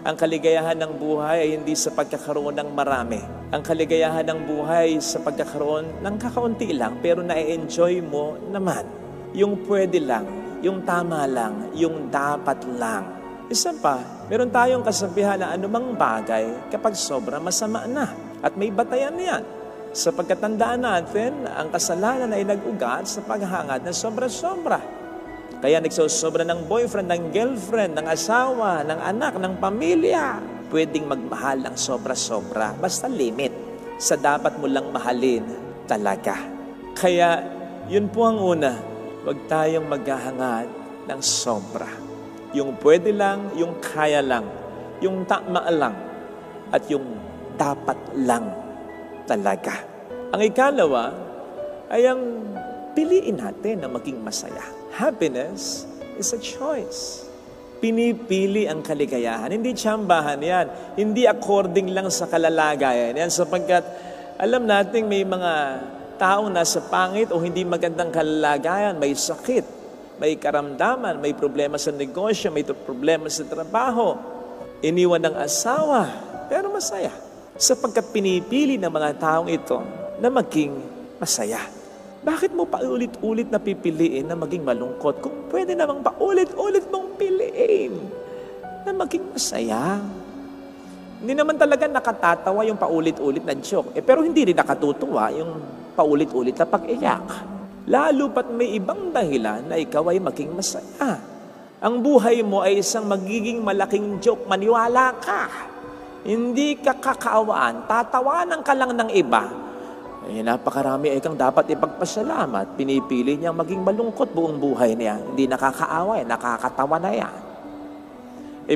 Ang kaligayahan ng buhay ay hindi sa pagkakaroon ng marami. Ang kaligayahan ng buhay sa pagkakaroon ng kakaunti lang, pero na-enjoy mo naman. Yung pwede lang, yung tama lang, yung dapat lang. Isa pa, meron tayong kasabihan na anumang bagay kapag sobra masama na. At may batayan yan. Sa pagkatandaan natin, ang kasalanan ay nag-ugat sa paghangad na sobra-sobra. Kaya nagsosobra ng boyfriend, ng girlfriend, ng asawa, ng anak, ng pamilya. Pwedeng magmahal ng sobra-sobra, basta limit sa dapat mo lang mahalin talaga. Kaya yun po ang una, huwag tayong maghahangad ng sobra. Yung pwede lang, yung kaya lang, yung tama lang, at yung dapat lang talaga. Ang ikalawa ay ang piliin natin na maging masaya. Happiness is a choice. Pinipili ang kaligayahan. Hindi tsambahan yan. Hindi according lang sa kalalagayan yan. Sapagkat alam natin may mga taong nasa pangit o hindi magandang kalalagayan. May sakit, may karamdaman, may problema sa negosyo, may problema sa trabaho. Iniwan ng asawa, pero masaya. Sapagkat pinipili ng mga taong ito na maging masaya. Bakit mo paulit-ulit na pipiliin na maging malungkot kung pwede namang paulit-ulit mong piliin na maging masaya? Hindi naman talaga nakatatawa yung paulit-ulit na joke. Pero hindi rin nakatutuwa yung paulit-ulit na pag-iyak. Lalo pat may ibang dahilan na ikaw ay maging masaya. Ang buhay mo ay isang magiging malaking joke. Maniwala ka. Hindi ka kakaawaan. Tatawanan ka lang ng iba. Napakarami ay kang dapat ipagpasalamat. Pinipili niyang maging malungkot buong buhay niya. Hindi nakakaawa, nakakatawa na yan.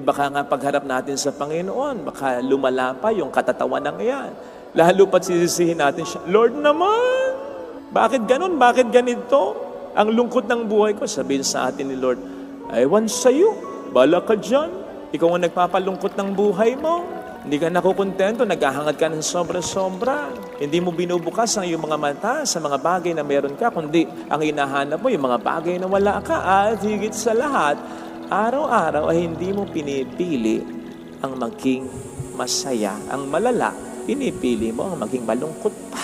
Baka nga pagharap natin sa Panginoon, baka lumala pa yung katatawan ng iyan. Lalo pat sisisihin natin siya, Lord naman, bakit ganun? Bakit ganito? Ang lungkot ng buhay ko, sabihin sa atin ni Lord, ewan sa'yo, bala ka dyan. Ikaw ang nagpapalungkot ng buhay mo. Hindi ka nakukontento, naghahangad ka ng sobra-sobra. Hindi mo binubukas ang iyong mga mata sa mga bagay na meron ka, kundi ang hinahanap mo, yung mga bagay na wala ka. At higit sa lahat, araw-araw ay hindi mo pinipili ang maging masaya. Ang malala, pinipili mo ang maging malungkot pa.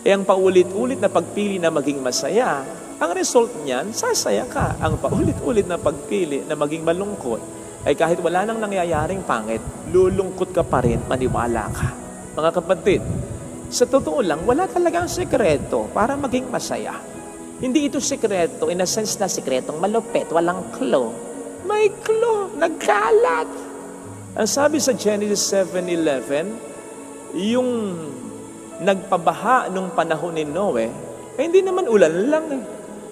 Ang paulit-ulit na pagpili na maging masaya, ang result niyan, sasaya ka. Ang paulit-ulit na pagpili na maging malungkot, ay kahit wala nang nangyayaring pangit, lulungkot ka pa rin, maniwala ka. Mga kapatid, sa totoo lang, wala talagang sekreto para maging masaya. Hindi ito sekreto, in a sense na sekretong malupit, walang clue. May clue, nagkalat. Ang sabi sa Genesis 7:11, yung nagpabaha nung panahon ni Noe, hindi naman ulan lang.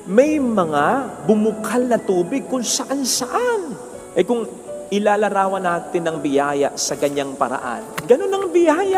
May mga bumukal na tubig kung saan-saan. Kung ilalarawan natin ng biyaya sa ganyang paraan, ganun ang biyaya.